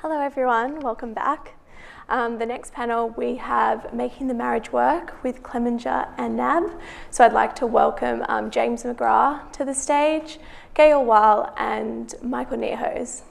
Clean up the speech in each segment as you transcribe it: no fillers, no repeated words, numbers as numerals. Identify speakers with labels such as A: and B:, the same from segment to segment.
A: Hello everyone, welcome back. The next panel we have Making the Marriage Work with Clemenger and NAB. So I'd like to welcome James McGrath to the stage, Gail Weil and Michael Nearhose.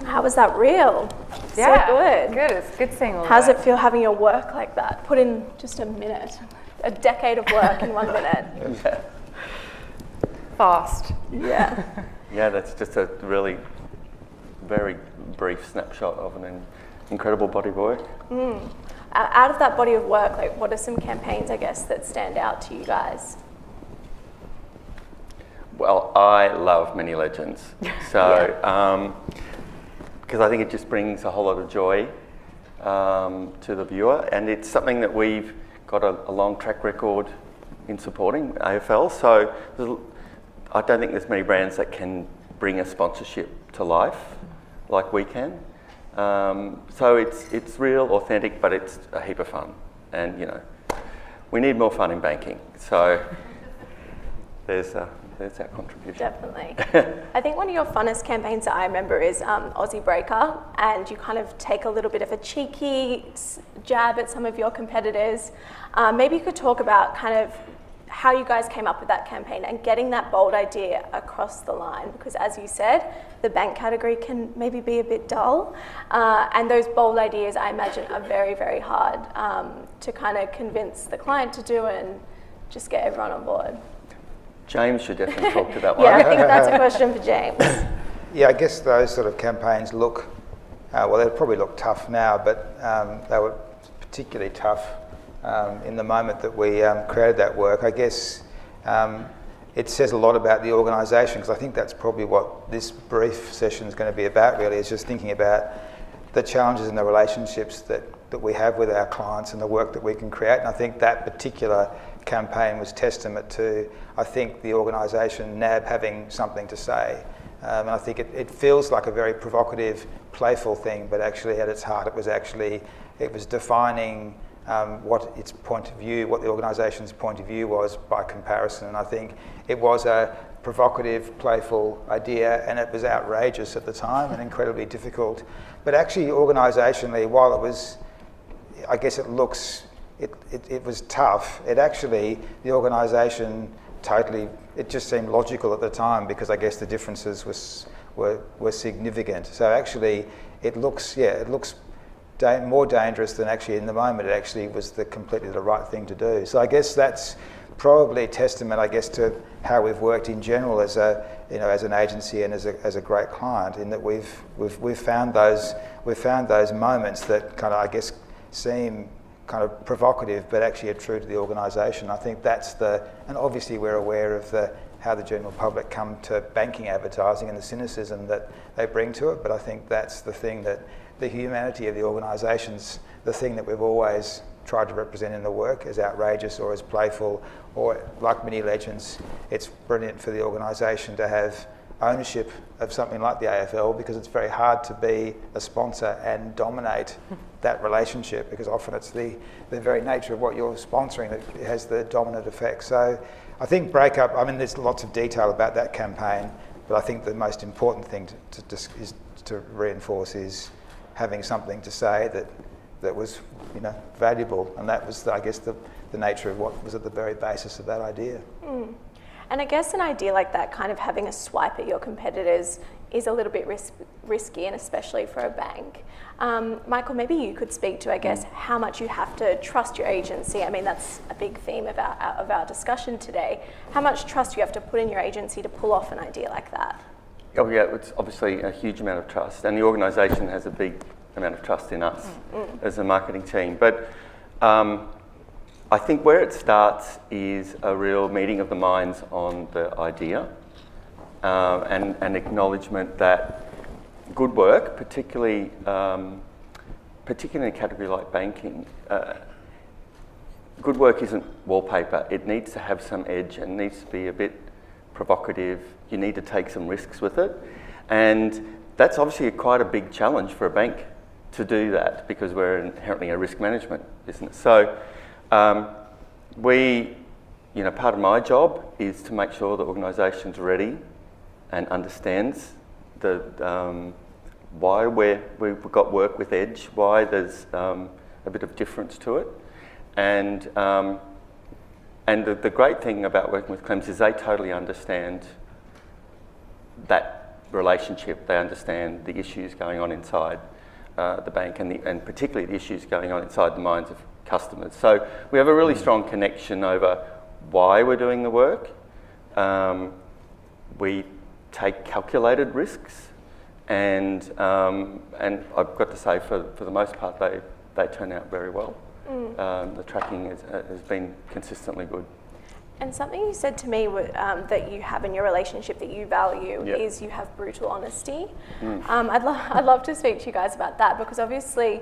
A: How was that reel?
B: Yeah,
A: so good.
B: Good. It's good seeing all
A: How's
B: that.
A: it feel having your work like that? Put in just a minute, a decade of work in 1 minute.
C: Yeah.
B: Fast.
A: Yeah.
C: Yeah, that's just a really very brief snapshot of an incredible body of work.
A: Out of that body of work, like what are some campaigns, I guess, that stand out to you guys?
C: Well, I love Many Legends. So, because I think it just brings a whole lot of joy to the viewer, and it's something that we've got a long track record in supporting AFL. So I don't think there's many brands that can bring a sponsorship to life like we can. So it's real, authentic, but it's a heap of fun. And we need more fun in banking. So there's our contribution.
A: Definitely. I think one of your funnest campaigns that I remember is Aussie Breaker, and you kind of take a little bit of a cheeky jab at some of your competitors. Maybe you could talk about kind of how you guys came up with that campaign and getting that bold idea across the line, because as you said, the bank category can maybe be a bit dull, and those bold ideas I imagine are very, very hard to kind of convince the client to do and just get everyone on board.
C: James should definitely talk to that one.
A: Yeah, I think that's a question for James.
D: Yeah, I guess those sort of campaigns look, well, they probably look tough now, but they were particularly tough in the moment that we created that work. I guess it says a lot about the organisation, because I think that's probably what this brief session is going to be about, really, is just thinking about the challenges and the relationships that we have with our clients and the work that we can create. And I think that particular campaign was testament to, I think, the organisation, NAB, having something to say. And I think it feels like a very provocative, playful thing, but actually at its heart it was defining what its point of view, what the organisation's point of view was by comparison. And I think it was a provocative, playful idea, and it was outrageous at the time and incredibly difficult. But actually, organisationally, while it was, I guess it was tough, the organisation totally, it just seemed logical at the time, because I guess the differences were significant. So actually, it looks more dangerous than actually in the moment. It actually was completely the right thing to do. So I guess that's probably a testament, I guess, to how we've worked in general as an agency and as a great client, in that we've found those moments that kind of, I guess, seem kind of provocative, but actually are true to the organisation. I think that's and obviously we're aware of how the general public come to banking advertising and the cynicism that they bring to it, but I think that's the thing, that the humanity of the organisation's the thing that we've always tried to represent in the work, as outrageous or as playful, or like Many Legends. It's brilliant for the organisation to have ownership of something like the AFL, because it's very hard to be a sponsor and dominate that relationship, because often it's the very nature of what you're sponsoring that has the dominant effect. So I think Breakup, I mean, there's lots of detail about that campaign, but I think the most important thing to reinforce is having something to say that was valuable, and that was, I guess, the nature of what was at the very basis of that idea.
A: And I guess an idea like that, kind of having a swipe at your competitors, is a little bit risky, and especially for a bank. Michael, maybe you could speak to, I guess, how much you have to trust your agency. I mean, that's a big theme of our discussion today. How much trust you have to put in your agency to pull off an idea like that?
C: Oh yeah, it's obviously a huge amount of trust, and the organisation has a big amount of trust in us as a marketing team. But I think where it starts is a real meeting of the minds on the idea, and an acknowledgement that good work, particularly in a category like banking, good work isn't wallpaper. It needs to have some edge and needs to be a bit provocative. You need to take some risks with it. And that's obviously quite a big challenge for a bank to do that, because we're inherently a risk management business. So part of my job is to make sure the organisation's ready and understands why we've got work with Edge, why there's a bit of difference to it. And the great thing about working with Clems is they totally understand that relationship. They understand the issues going on inside the bank, and particularly the issues going on inside the minds of customers. So we have a really strong connection over why we're doing the work. We take calculated risks, and I've got to say, for the most part, they turn out very well. The tracking has been consistently good.
A: And something you said to me that you have in your relationship that you value is you have brutal honesty. I'd love to speak to you guys about that, because obviously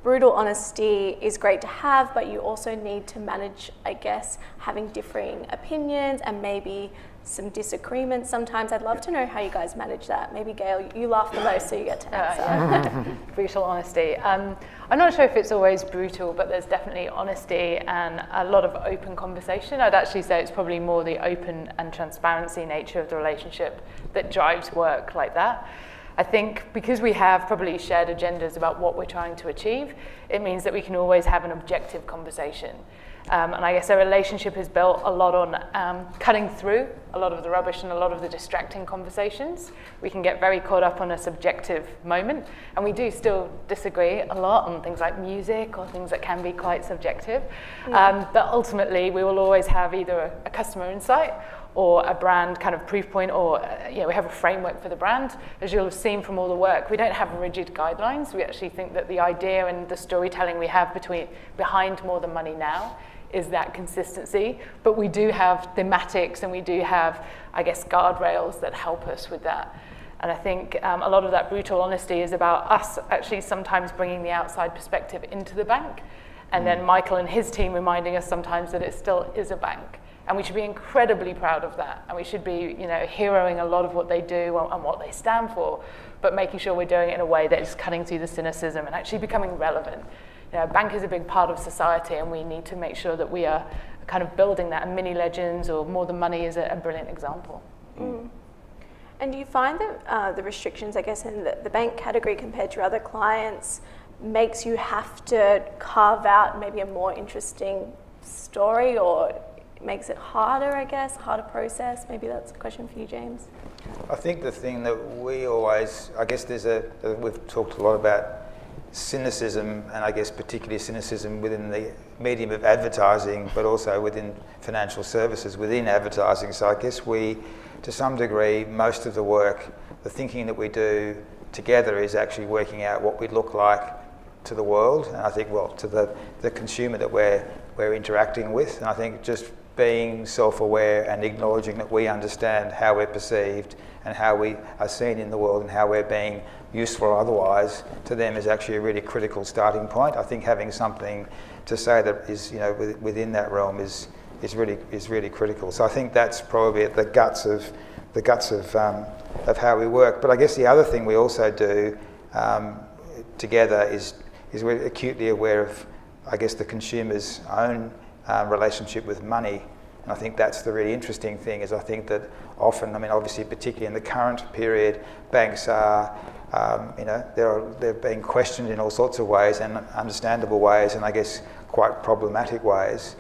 A: brutal honesty is great to have, but you also need to manage, I guess, having differing opinions and maybe some disagreements sometimes. I'd love to know how you guys manage that. Maybe Gail, you laugh the most, so you get to answer.
B: Brutal honesty. I'm not sure if it's always brutal, but there's definitely honesty and a lot of open conversation. I'd actually say it's probably more the open and transparency nature of the relationship that drives work like that. I think because we have probably shared agendas about what we're trying to achieve, it means that we can always have an objective conversation. And I guess our relationship is built a lot on cutting through a lot of the rubbish and a lot of the distracting conversations. We can get very caught up on a subjective moment, and we do still disagree a lot on things like music or things that can be quite subjective. But ultimately, we will always have either a customer insight or a brand kind of proof point, or we have a framework for the brand. As you'll have seen from all the work, we don't have rigid guidelines. We actually think that the idea and the storytelling we have behind More Than Money Now is that consistency, but we do have thematics and we do have, I guess, guardrails that help us with that. And I think a lot of that brutal honesty is about us actually sometimes bringing the outside perspective into the bank, and then Michael and his team reminding us sometimes that it still is a bank. And we should be incredibly proud of that. And we should be, heroing a lot of what they do and what they stand for, but making sure we're doing it in a way that is cutting through the cynicism and actually becoming relevant. Bank is a big part of society, and we need to make sure that we are kind of building that. And Mini Legends or More Than Money is a brilliant example.
A: And do you find that the restrictions, I guess, in the bank category compared to other clients makes you have to carve out maybe a more interesting story, or makes it harder, I guess, harder process? Maybe that's a question for you, James.
D: I think the thing that we always, I guess we've talked a lot about cynicism, and I guess particularly cynicism within the medium of advertising, but also within financial services, within advertising. So I guess we, to some degree, most of the work, the thinking that we do together is actually working out what we look like to the world, and I think, to the consumer that we're interacting with. And I think just being self-aware and acknowledging that we understand how we're perceived and how we are seen in the world and how we're being useful or otherwise to them is actually a really critical starting point. I think having something to say that is, within that realm is really critical. So I think that's probably at the guts of how we work. But I guess the other thing we also do together is we're acutely aware of, I guess, the consumer's own relationship with money. And I think that's the really interesting thing, is I think that often, obviously particularly in the current period, banks are, they're being questioned in all sorts of ways, and understandable ways, and I guess quite problematic ways.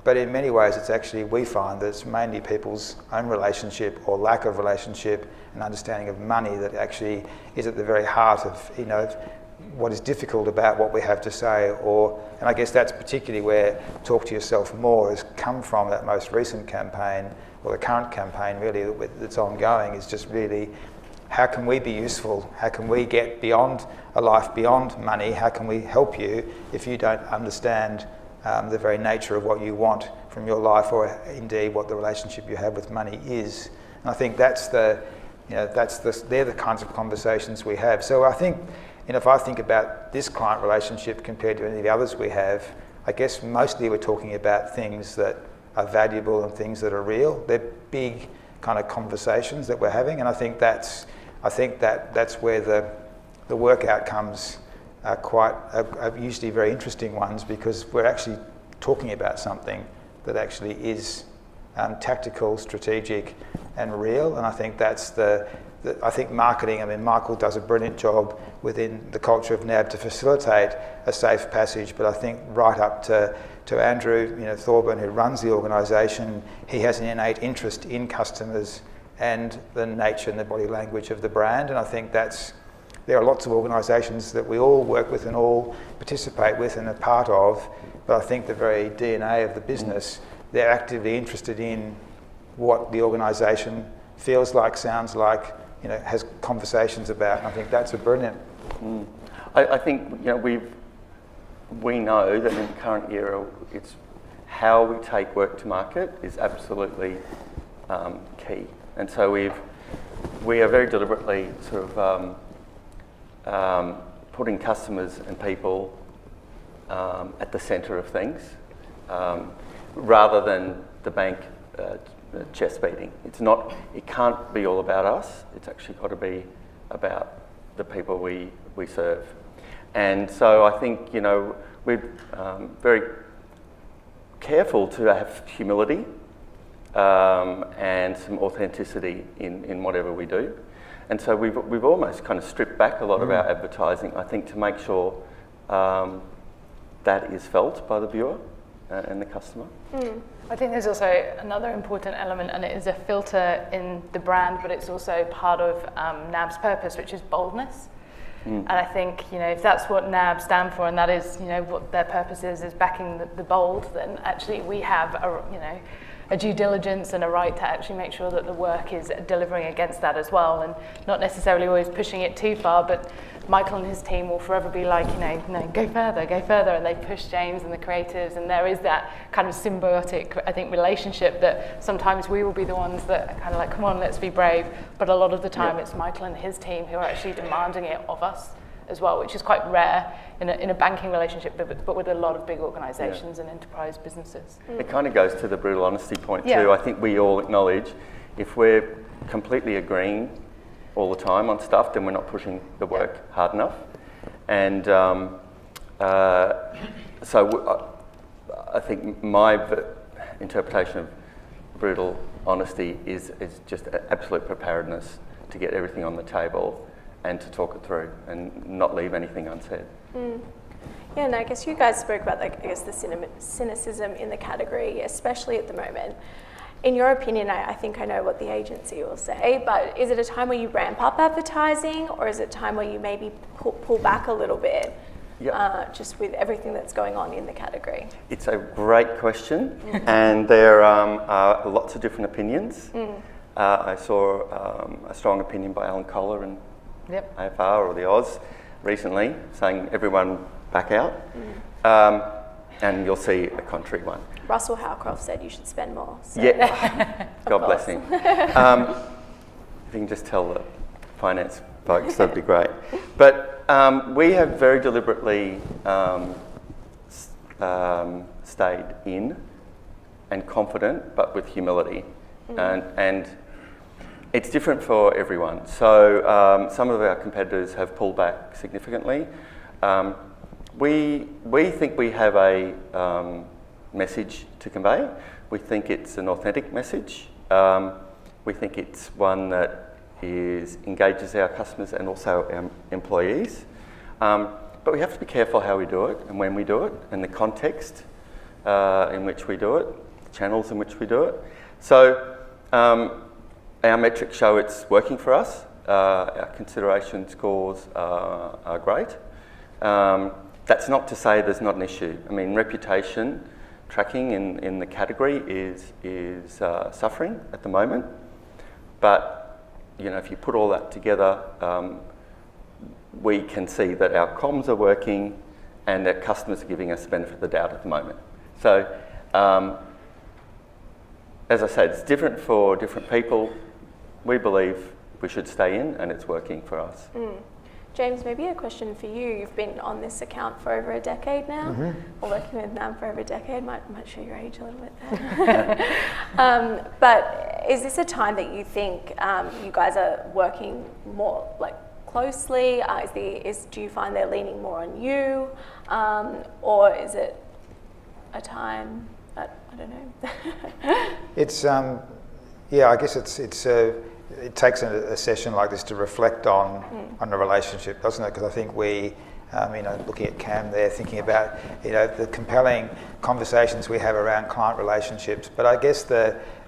D: But in many ways, it's actually, we find that it's mainly people's own relationship or lack of relationship and understanding of money that actually is at the very heart of, what is difficult about what we have to say. And I guess that's particularly where Talk to Yourself More has come from. That most recent campaign, or the current campaign really that's ongoing, is just really, how can we be useful? How can we get beyond a life beyond money? How can we help you if you don't understand the very nature of what you want from your life, or indeed what the relationship you have with money is? And I think they're the kinds of conversations we have. So I think, if I think about this client relationship compared to any of the others we have, I guess mostly we're talking about things that are valuable and things that are real. They're big kind of conversations that we're having, and I think that's I think that's where the work outcomes are usually very interesting ones, because we're actually talking about something that actually is tactical, strategic, and real. And I think that's I think marketing, I mean, Michael does a brilliant job within the culture of NAB to facilitate a safe passage, but I think right up to Andrew, Thorburn, who runs the organisation, he has an innate interest in customers and the nature and the body language of the brand. And I think there are lots of organisations that we all work with and all participate with and are part of, but I think the very DNA of the business, they're actively interested in what the organisation feels like, sounds like, has conversations about. And I think that's a brilliant.
C: I think we know that in the current era, it's how we take work to market is absolutely key, and so we are very deliberately sort of putting customers and people at the centre of things, rather than the bank chest beating. It can't be all about us. It's actually got to be about the people we serve. And so I think, we're very careful to have humility and some authenticity in whatever we do. And so we've almost kind of stripped back a lot of our advertising, I think, to make sure that is felt by the viewer and the customer.
B: I think there's also another important element, and it is a filter in the brand, but it's also part of NAB's purpose, which is boldness. And I think, if that's what NAB stand for, and that is, what their purpose is backing the bold, then actually we have a due diligence and a right to actually make sure that the work is delivering against that as well, and not necessarily always pushing it too far, but Michael and his team will forever be like, go further, and they push James and the creatives, and there is that kind of symbiotic, I think, relationship that sometimes we will be the ones that are kind of like, come on, let's be brave, but a lot of the time it's Michael and his team who are actually demanding it of us as well, which is quite rare in a banking relationship, but with a lot of big organisations and enterprise businesses.
C: It kind of goes to the brutal honesty point too. I think we all acknowledge if we're completely agreeing all the time on stuff, then we're not pushing the work hard enough. And so I think my interpretation of brutal honesty is just absolute preparedness to get everything on the table and to talk it through and not leave anything unsaid.
A: Yeah, and I guess you guys spoke about the cynicism in the category, especially at the moment. In your opinion, I think I know what the agency will say, but is it a time where you ramp up advertising, or is it a time where you maybe pull back a little bit, just with everything that's going on in the category?
C: It's a great question, and there are lots of different opinions. I saw a strong opinion by Alan Kohler and AFR or the Oz recently, saying everyone back out, and you'll see a contrary one.
A: Russell Howcroft said you should spend more. So.
C: Yeah, God bless him. If you can just tell the finance folks, that'd be great. But we have very deliberately stayed in and confident, but with humility. And it's different for everyone. So some of our competitors have pulled back significantly. We think we have a message to convey. We think it's an authentic message. We think it's one that engages our customers and also our employees. But we have to be careful how we do it and when we do it and the context in which we do it, the channels in which we do it. So our metrics show it's working for us. Our consideration scores are great. That's not to say there's not an issue. I mean, reputation tracking in the category is suffering at the moment. But if you put all that together, we can see that our comms are working and that customers are giving us the benefit of the doubt at the moment. So, as I said, it's different for different people. We believe we should stay in, and it's working for us.
A: James, maybe a question for you. You've been on this account for over a decade now, or working with NAB for over a decade. Might show your age a little bit there. But is this a time that you think you guys are working more like closely? Do you find they're leaning more on you, or is it a time that I don't know?
D: It's I guess it takes a session like this to reflect on a relationship, doesn't it? Because I think we, looking at Cam there, thinking about the compelling conversations we have around client relationships. But I guess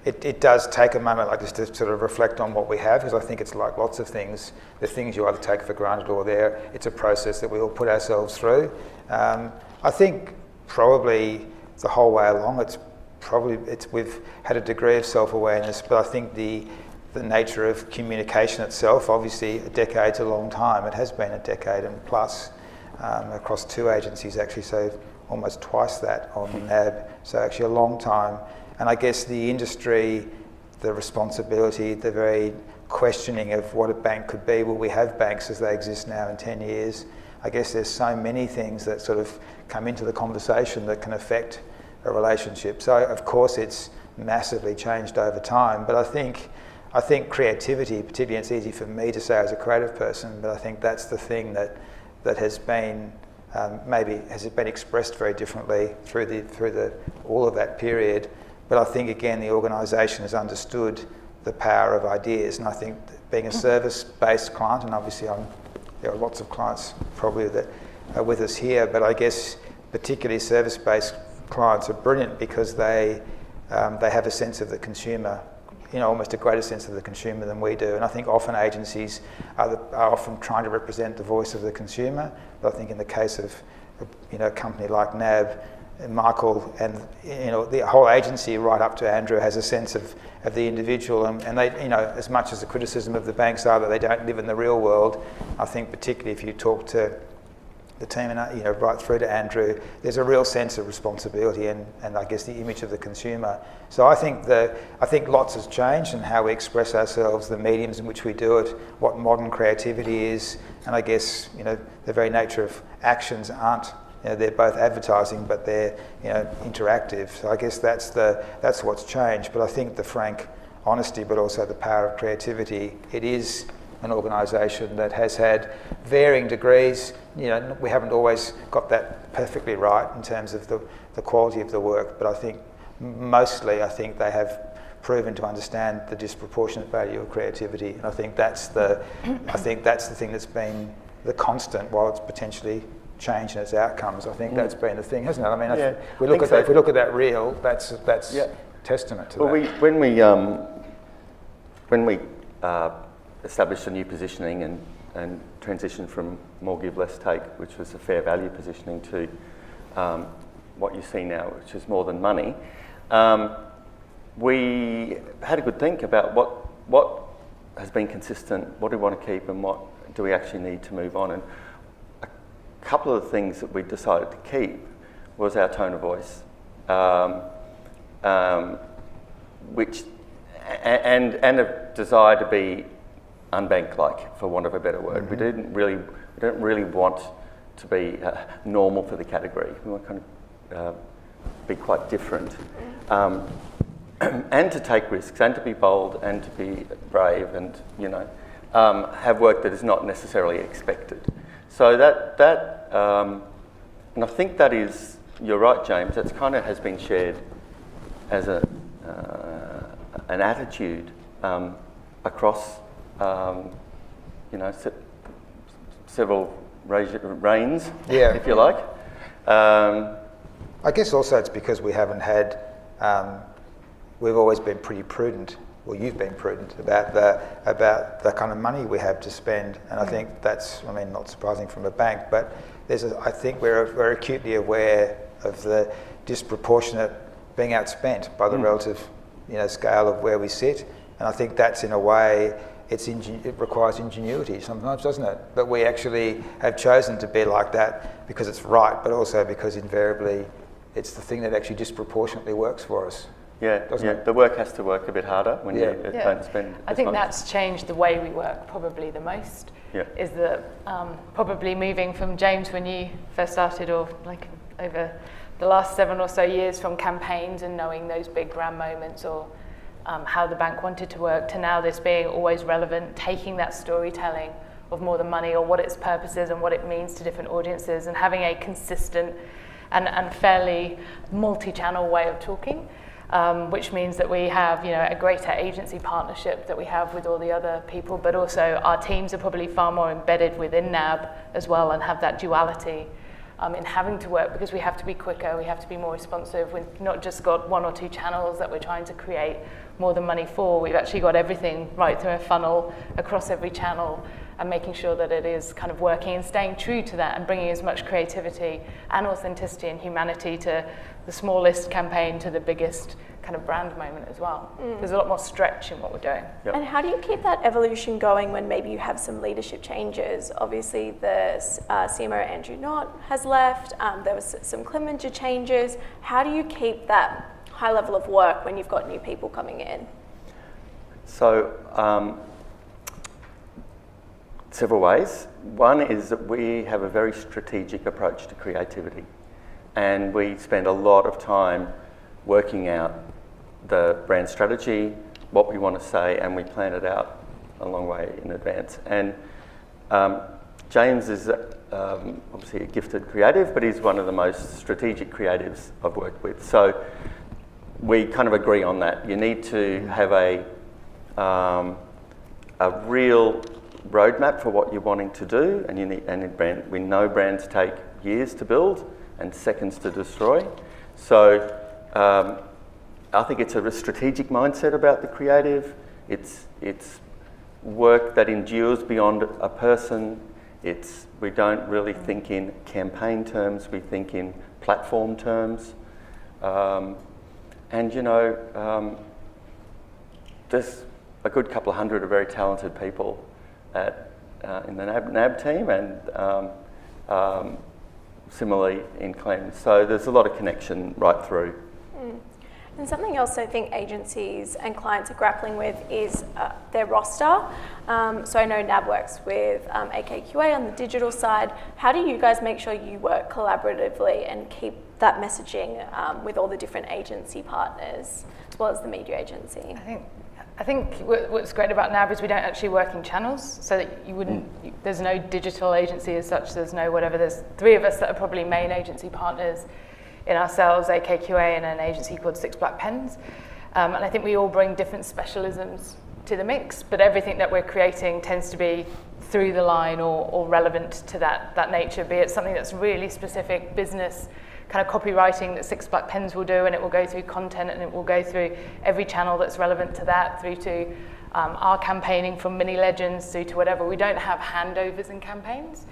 D: it does take a moment like this to sort of reflect on what we have, because I think it's like lots of things. The things you either take for granted or it's a process that we all put ourselves through. I think probably the whole way along, we've had a degree of self-awareness, but I think the nature of communication itself, obviously a decade's a long time. It has been a decade and plus across 2 agencies actually, so almost twice that on NAB, so actually a long time. And I guess the industry, the responsibility, the very questioning of what a bank could be. Will we have banks as they exist now in 10 years? I guess there's so many things that sort of come into the conversation that can affect a relationship. So of course it's massively changed over time, but I think creativity, particularly, it's easy for me to say as a creative person, but I think that's the thing that has been has been expressed very differently through all of that period. But I think again the organisation has understood the power of ideas, and I think being a service-based client, and obviously there are lots of clients probably that are with us here, but I guess particularly service-based clients are brilliant because they have a sense of the consumer, almost a greater sense of the consumer than we do. And I think often agencies are often trying to represent the voice of the consumer, but I think in the case of a company like NAB, and Michael and the whole agency right up to Andrew has a sense of the individual, and they, as much as the criticism of the banks are that they don't live in the real world, I think particularly if you talk to the team and right through to Andrew, there's a real sense of responsibility and I guess the image of the consumer. So I think lots has changed in how we express ourselves, the mediums in which we do it, what modern creativity is, and I guess the very nature of actions aren't. They're both advertising, but they're interactive. So I guess that's what's changed. But I think the frank honesty, but also the power of creativity. It is an organisation that has had varying degrees. We haven't always got that perfectly right in terms of the quality of the work. But I think mostly, they have proven to understand the disproportionate value of creativity, and I think that's the thing that's been the constant, while it's potentially change in its outcomes. I think that's been the thing, hasn't it? I mean, if we look at that reel, that's testament to that.
C: When we established a new positioning and transitioned from more give, less take, which was a fair value positioning, to what you see now, which is more than money, we had a good think about what has been consistent, what do we want to keep, and what do we actually need to move on. And a couple of the things that we decided to keep was our tone of voice, which and a desire to be unbank-like, for want of a better word. Mm-hmm. We don't really want to be normal for the category. We want to kind of be quite different, and to take risks, and to be bold, and to be brave, and have work that is not necessarily expected. So and I think that is, you're right, James. That's kind of has been shared as an attitude across, several reigns, if you like.
D: I guess also it's because we haven't had. We've always been pretty prudent. Well, you've been prudent about the kind of money we have to spend, and I think that's, not surprising from a bank, but I think we're acutely aware of the disproportionate being outspent by the relative, scale of where we sit, and I think that's in a way it requires ingenuity sometimes, doesn't it? But we actually have chosen to be like that because it's right, but also because invariably it's the thing that actually disproportionately works for us. doesn't it?
C: The work has to work a bit harder when you don't spend.
B: I think that's changed the way we work probably the most.
C: Yeah.
B: Is that probably moving from James when you first started, or like over the last 7 or so years, from campaigns and knowing those big grand moments, or how the bank wanted to work, to now this being always relevant, taking that storytelling of more than money, or what its purpose is and what it means to different audiences, and having a consistent and fairly multi-channel way of talking. Which means that we have, a greater agency partnership that we have with all the other people, but also our teams are probably far more embedded within NAB as well, and have that duality in having to work, because we have to be quicker, we have to be more responsive. We've not just got 1 or 2 channels that we're trying to create more than money for, we've actually got everything right through a funnel across every channel, and making sure that it is kind of working and staying true to that, and bringing as much creativity and authenticity and humanity to the smallest campaign to the biggest kind of brand moment as well. There's a lot more stretch in what we're doing.
C: Yep.
A: And how do you keep that evolution going when maybe you have some leadership changes? Obviously, the CMO Andrew Knott has left. There was some Clemenger changes. How do you keep that high level of work when you've got new people coming in?
C: So, several ways. One is that we have a very strategic approach to creativity, and we spend a lot of time working out the brand strategy, what we want to say, and we plan it out a long way in advance. And James is obviously a gifted creative, but he's one of the most strategic creatives I've worked with. So we kind of agree on that. You need to have a real roadmap for what you're wanting to do, and we know brands take years to build and seconds to destroy. So I think it's a strategic mindset about the creative. It's work that endures beyond a person. We don't really think in campaign terms, we think in platform terms. There's a good couple of hundred of very talented people in the NAB team, and similarly in Clem. So there's a lot of connection right through.
A: And something else I think agencies and clients are grappling with is their roster. So I know NAB works with AKQA on the digital side. How do you guys make sure you work collaboratively and keep that messaging with all the different agency partners, as well as the media agency?
B: I think what's great about NAB is we don't actually work in channels, so that you wouldn't, there's no digital agency as such, there's no whatever. There's 3 of us that are probably main agency partners in ourselves, AKQA and an agency called Six Black Pens. And I think we all bring different specialisms to the mix, but everything that we're creating tends to be through the line or relevant to that nature, be it something that's really specific business kind of copywriting that Six Black Pens will do, and it will go through content, and it will go through every channel that's relevant to that, through to our campaigning from mini legends through to whatever. We don't have handovers in campaigns.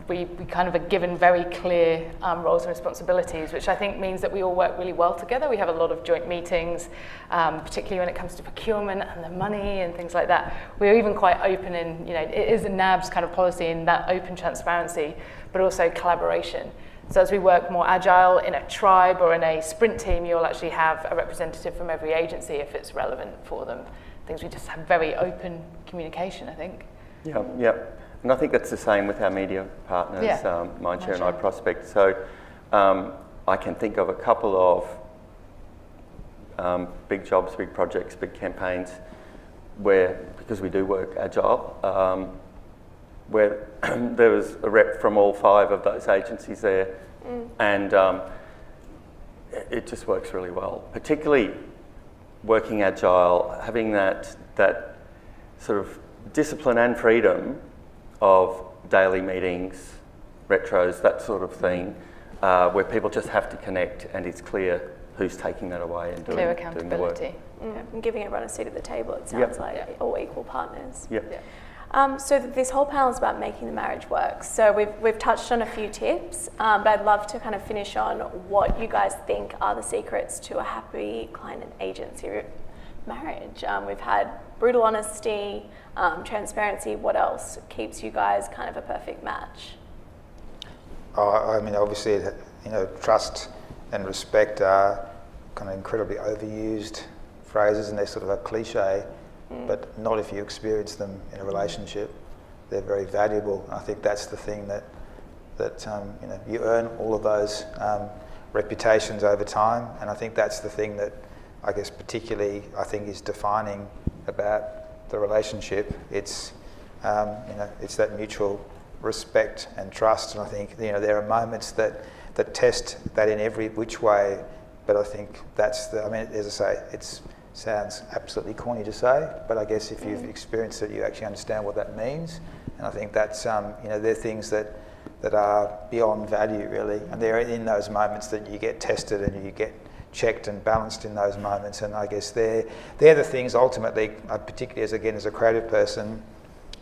B: We kind of are given very clear roles and responsibilities, which I think means that we all work really well together. We have a lot of joint meetings, particularly when it comes to procurement and the money and things like that. We're even quite open in, it is a NAB's kind of policy in that open transparency, but also collaboration. So as we work more agile in a tribe or in a sprint team, you'll actually have a representative from every agency if it's relevant for them. Things we just have very open communication, I think.
C: Yeah. And I think that's the same with our media partners, Mindshare and iProspect. So I can think of a couple of big jobs, big projects, big campaigns where, because we do work agile, where there was a rep from all 5 of those agencies there, and it just works really well. Particularly working agile, having that sort of discipline and freedom of daily meetings, retros, that sort of thing, where people just have to connect, and it's clear who's taking that away and doing the work.
B: Clear accountability.
A: And giving everyone a seat at the table, it sounds like, all equal partners.
C: Yep.
A: So this whole panel is about making the marriage work. So we've touched on a few tips, but I'd love to kind of finish on what you guys think are the secrets to a happy client and agency marriage. We've had brutal honesty, transparency. What else keeps you guys kind of a perfect match?
D: I mean, obviously, trust and respect are kind of incredibly overused phrases, and they're sort of a cliche, but not if you experience them in a relationship. They're very valuable. I think that's the thing that you earn all of those reputations over time, and I think that's the thing that I guess particularly is defining about the relationship. It's it's that mutual respect and trust, and I think there are moments that test that in every which way, but I think that's as I say, it sounds absolutely corny to say, but I guess if you've experienced it, you actually understand what that means, and I think that's they're things that are beyond value really, and they're in those moments that you get tested and you get checked and balanced in those moments, and I guess they're the things ultimately, particularly as a creative person,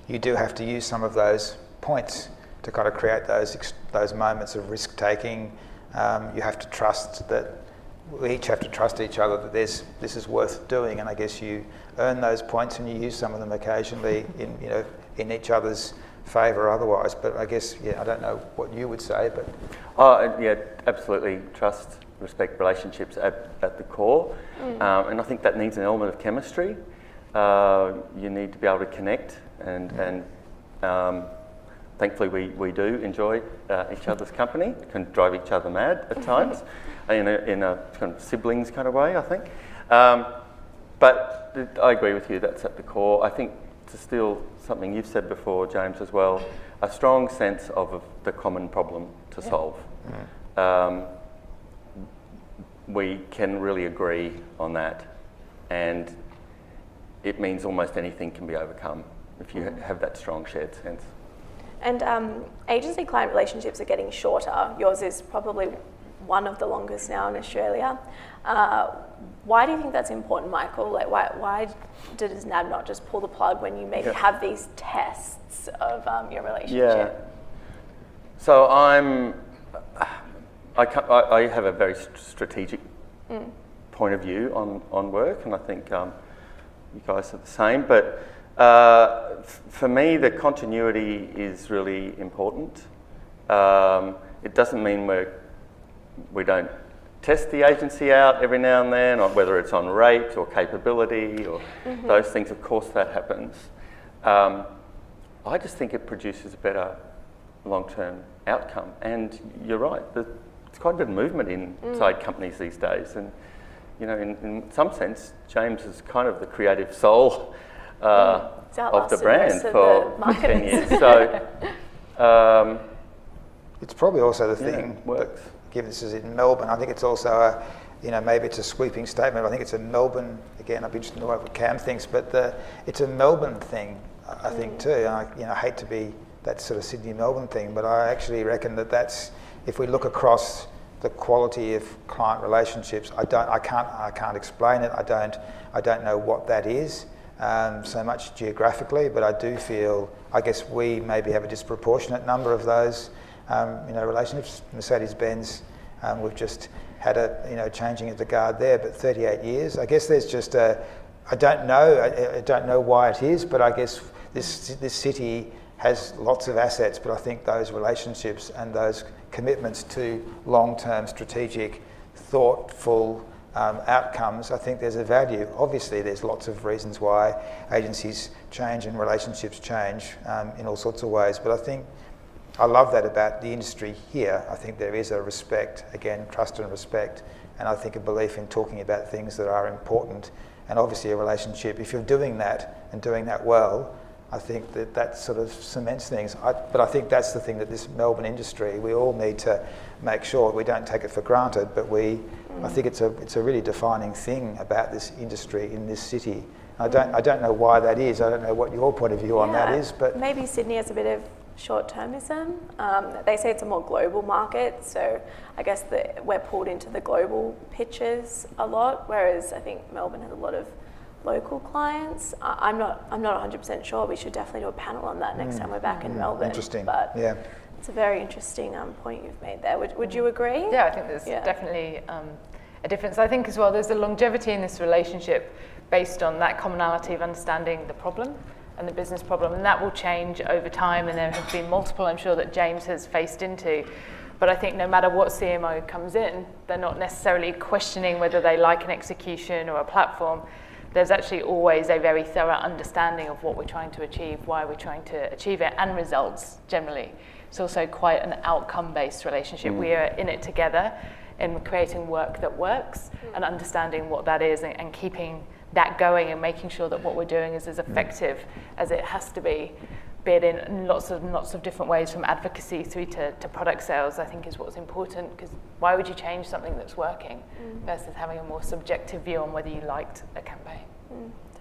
D: you do have to use some of those points to kind of create those moments of risk taking. You have to trust that we each have to trust each other that this is worth doing, and I guess you earn those points and you use some of them occasionally in each other's favour or otherwise. But I guess I don't know what you would say, but
C: absolutely, trust, respect, relationships at the core, and I think that needs an element of chemistry. You need to be able to connect, and thankfully we do enjoy each other's company. Can drive each other mad at times, in a kind of siblings kind of way, I think. But I agree with you. That's at the core. I think to steal something you've said before, James, as well, a strong sense of the common problem to solve. We can really agree on that, and it means almost anything can be overcome if you have that strong shared sense.
A: And agency-client relationships are getting shorter. Yours is probably one of the longest now in Australia. Why do you think that's important, Michael? Like, why does NAB not just pull the plug when you maybe have these tests of your relationship?
C: Yeah. So I have a very strategic point of view on work, and I think you guys are the same. But for me, the continuity is really important. It doesn't mean we don't test the agency out every now and then, or whether it's on rate or capability or those things. Of course, that happens. I just think it produces a better long-term outcome. And you're right, there's quite a bit of movement inside companies these days. And in some sense, James is kind of the creative soul of the brand for 10 years. So
D: it's probably also the thing.
C: It works.
D: Given this is in Melbourne, I think it's also maybe it's a sweeping statement. I think it's a Melbourne, again, I'd be interested to know what Cam thinks, but it's a Melbourne thing, I think too. And I hate to be that sort of Sydney-Melbourne thing, but I actually reckon that's, if we look across the quality of client relationships, I can't explain it. I don't know what that is so much geographically, but I do feel, I guess we maybe have a disproportionate number of those relationships. Mercedes-Benz, we've just had a changing of the guard there, but 38 years. I guess there's just I don't know why it is, but I guess this city has lots of assets, but I think those relationships and those commitments to long-term strategic, thoughtful outcomes, I think there's a value. Obviously, there's lots of reasons why agencies change and relationships change in all sorts of ways, but I think I love that about the industry here. I think there is a respect, again, trust and respect, and I think a belief in talking about things that are important, and obviously a relationship, if you're doing that and doing that well, I think that sort of cements things. But I think that's the thing that this Melbourne industry, we all need to make sure we don't take it for granted, but I think it's a really defining thing about this industry in this city. I don't know why that is. I don't know what your point of view on that is, but
A: maybe Sydney has a bit of short-termism. They say it's a more global market, so I guess we're pulled into the global pitches a lot, whereas I think Melbourne has a lot of local clients. I'm not 100% sure. We should definitely do a panel on that next time we're back in Melbourne.
D: Interesting.
A: But
D: yeah,
A: it's a very interesting point you've made there. Would you agree?
B: Yeah, I think there's definitely a difference. I think as well there's a longevity in this relationship based on that commonality of understanding the problem and the business problem, and that will change over time, and there have been multiple, I'm sure, that James has faced into. But I think no matter what CMO comes in, they're not necessarily questioning whether they like an execution or a platform. There's actually always a very thorough understanding of what we're trying to achieve, why we're trying to achieve it, and results generally. It's also quite an outcome-based relationship. We are in it together in creating work that works and understanding what that is and keeping that going and making sure that what we're doing is as effective as it has to be it in lots of different ways, from advocacy through to product sales, I think is what's important, because why would you change something that's working versus having a more subjective view on whether you liked a campaign?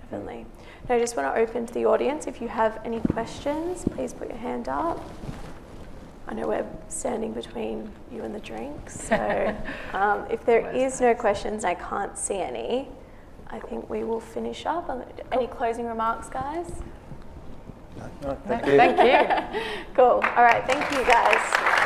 A: Definitely. Now, I just want to open to the audience. If you have any questions, please put your hand up. I know we're standing between you and the drinks, so if there is no questions, I can't see any, I think we will finish up. Any closing remarks, guys?
C: No, thank you.
B: Thank you.
A: Cool. All right, thank you guys.